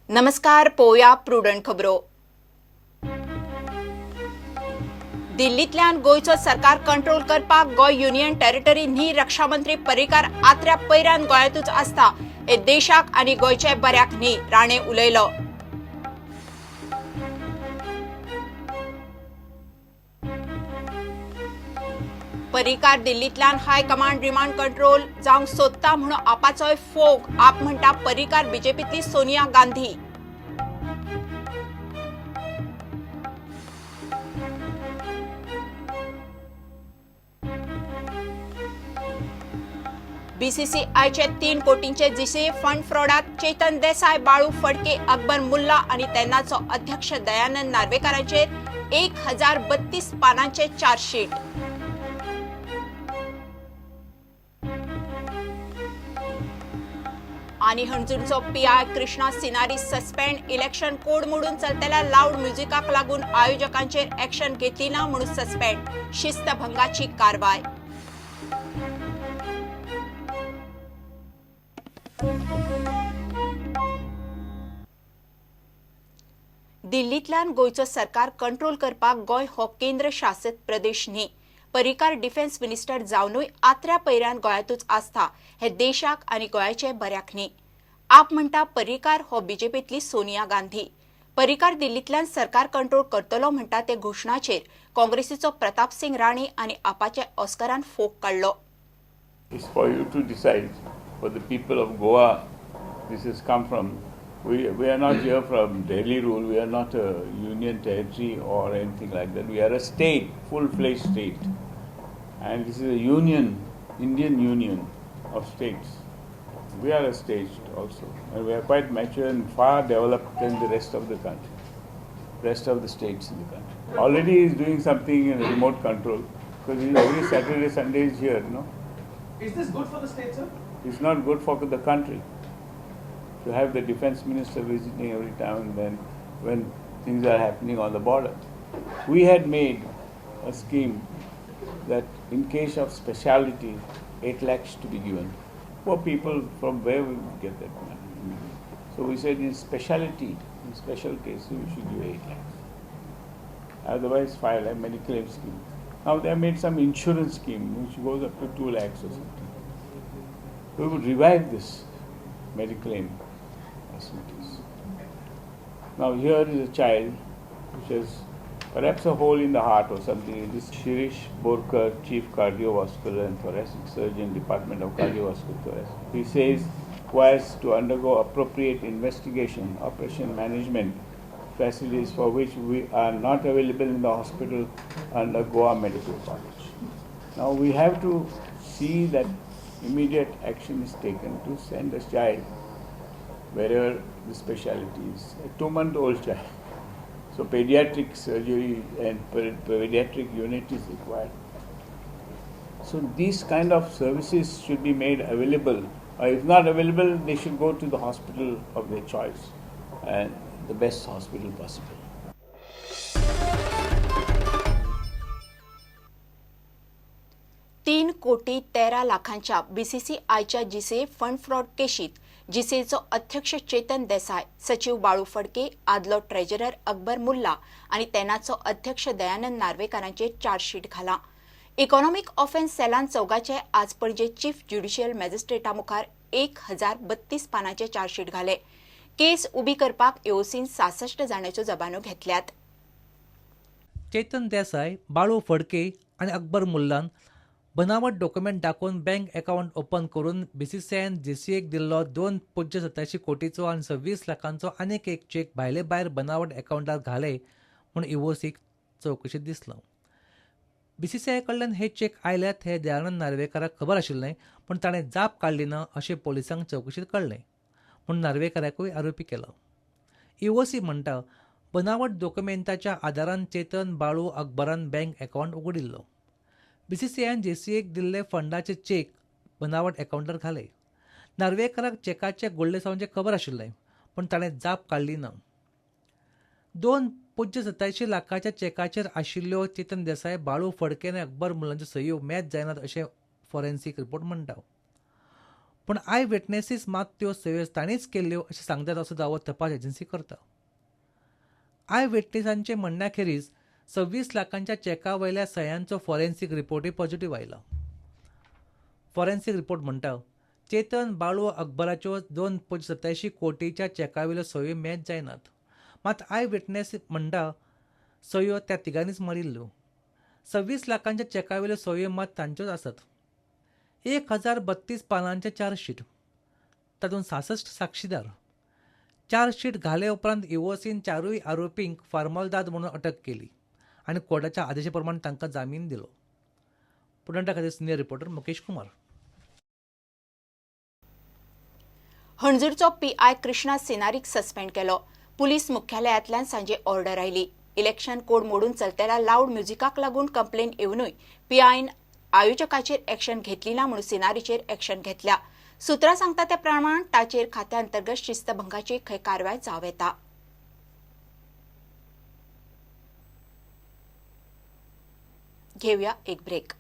नमस्कार, पोया प्रुडंट खबरो. दिल्लीतल्यान गोयचो सरकार कंट्रोल करपाक गोय युनियन टेरिटरी न्ही रक्षा मंत्री पर्रीकार आत्र्या पैरान गोंयांतूच आसता हे देशाक आनी गोयचे बऱ्याक न्ही, राणे उलयलो. पर्रीकार दिल्लीतल्यान हाय कमांड रिमांड कंट्रोल जावंक सोदता म्हणून आपाचोय फोग आप म्हणटा पर्रीकार बीजेपीतली सोनिया गांधी. बीसीसीआयचे 3 कोटींचे जीसीए फंड फ्रॉडात चेतन देसाय, बाळू फडके, अकबर मुल्ला आणि तेन्नाचो अध्यक्ष दयानंद नार्वेकारांचेर 1032 पानांचे चार्जशीट. आणि हणजूरचो PI Krishna Sinari suspend. Election code मोडून चलतल्या लाऊड म्युझिकाक लागून आयोजकांचेर ॲक्शन घेतली ना म्हणून सस्पेंड. शिस्तभंगाची कारवाय. दिल्लीतल्यान गोयचो सरकार कंट्रोल करपाक गोय हो केंद्र शासित प्रदेश न्ही. पर्रीकार डिफेन्स मिनिस्टर जावनूय आत्र्या पैरान गोंयांतूच आसता हे देशाक आनी गोंयाचे बऱ्याक न्ही. आप म्हणटा पर्रीकार हो बीजेपीतली सोनिया गांधी. पर्रीकार दिल्लीतल्यान सरकार कंट्रोल करतलो म्हणटा ते घोशणाचेर काँग्रेसीचो प्रताप सिंग राणे आनी आपाचे ऑस्करान फोग काडलो. It's for you to decide. For the people of Goa, this has come from. We are not here from Delhi rule. We are not a union territory or anything like that. We are a state, full-fledged state, and this is a union, Indian Union of states. We are a state also, and we are quite mature and far developed than the rest of the country, rest of the states in the country. Already he is doing something in remote control because every Saturday, Sunday is here, no? Is this good for the state, sir? It's not good for the country to have the defense minister visiting every time and then when things are happening on the border. We had made a scheme that in case of specialty, 8 lakhs to be given. Poor people, from where we would get that money? So we said in specialty, in special cases, we should give 8 lakhs. Otherwise, 5 lakh Mediclaim scheme. Now they have made some insurance scheme which goes up to 2 lakhs or something. We would revive this Mediclaim facilities. Now here is a child which has perhaps a hole in the heart or something. It is Shirish Borkar, Chief Cardiovascular and Thoracic Surgeon, Department of Cardiovascular Thoracic. He says requires to undergo appropriate investigation, operation management facilities for which we are not available in the hospital under Goa Medical College. Now we have to see that immediate action is taken to send a child wherever the specialty is. A 2-month-old child. So pediatric surgery and pediatric unit is required. So these kind of services should be made available. Or if not available, they should go to the hospital of their choice and the best hospital possible. तीन कोटी 13 लाखांच्या बीसीसीआयच्या GCA fund fraud केशीत जीसीएचो अध्यक्ष चेतन देसाय, सचिव बाळू फडके, आदलो treasurer Akbar Mulla आणि तेन्नाचो अध्यक्ष दयानंद नार्वेकारांचेर चार्जशीट घाला. इकॉनॉमिक ऑफेन्स सेलान चौगाचे आज पणजे चीफ ज्युडिशियल मॅजिस्ट्रेटा मुखार 1032 पानांचे चार्जशीट घाले. केस उबी करपाक एओसीन 66 जाणांच्यो जबानो घेतल्यात. चेतन देसाय, बाळू फडके आणि अकबर मुल्लान बनावट डॉक्युमेंट दाखवून बँक अकाउंट ओपन करून बीसीसीआयन जीसीएक दिल्लो 2.87 कोटीचो आणि 26 लाखांचो आनीक एक चेक भायले भायर बनावट अकाउंटात घाले म्हूण इओसीक चवकशीत दिसलो. बीसीसीआय कडल्यान हे चेक आयल्यात हे दयानंद नार्वेकाराक खबर आशिल्लें, पूण ताणें जाप काडली ना अशें पोलिसांक चवकशीत कळ्ळें म्हूण नार्वेकाराकूय आरोपी केलो. इओसी म्हणटा बनावट डॉक्युमेंटाच्या आदारान चेतन, बाळू, अकबरान बँक अकाउंट उगडिल्लो. बीसीसीआयन जीसीएक दिल्ले फंडाचे चेक बनावट अकाउंटार घाले. नार्वेकाराक चेकाचे गोडलेसांचे खबर आशिल्लें, पूण ताणें जाप काडली ना. 2.87 लाखाच्या चेकाचेर आशिल्ल्यो चेतन देसाय, बाळू फडके आनी अकबर मुल्लांच्यो सयो मॅच जायनात अशें फॉरेन्सीक रिपोर्ट म्हणटा. पूण आय विटनेसीस मात त्यो सयो तांणीच केल्ल्यो अशें सांगतात असो दावो तपास एजन्सी करता. आय विटनेसांचे म्हणण्याखेरीज 26 लाखांच्या चॅका वयल्या सयांचो फॉरेन्सीक रिपोर्टूय पॉझिटिव्ह आयला. फॉरेन्सीक रिपोर्ट म्हणटा चेतन बाळू अकबराच्यो 2.87 कोटीच्या चॅकावयल्यो सयो मॅच जायनात. मात आय विटनेस म्हणटा सयो त्या तिगांनीच मारिल्ल्यो. 26 लाखांच्या चॅकावयल्यो सयो मात तांच्योच आसात. 1032 पानांचें चार्जशीट, तातूंत 66 साक्षीदार. चार्जशीट घाले उपरांत इओसीन चारूय आरोपींक फार्मालदाद म्हणून अटक केली आनी कोर्टाच्या आदेशा प्रमाण तांकां जामीन दिलो. पुणेंटा खातीर सिनियर रिपोर्टर मुकेश कुमार. हणजूरचो पीआय कृष्णा सेनारीक सस्पेंड केलो. पुलीस मुख्यालयांतल्यान सांजे ऑर्डर आयली. इलेक्शन कोड मोडून चलतेल्या लावड म्युझिकाक लागून कंप्लेन येवनूय पीआयन आयोजकाचेर एक्शन घेतली ना म्हणून सेनारीचेर एक्शन घेतल्या. सुत्रां सांगता ते प्रमाण ताचेर खात्या अंतर्गत शिस्तभंगाची खंय कारवाय जावं येता. घेवया एक ब्रेक.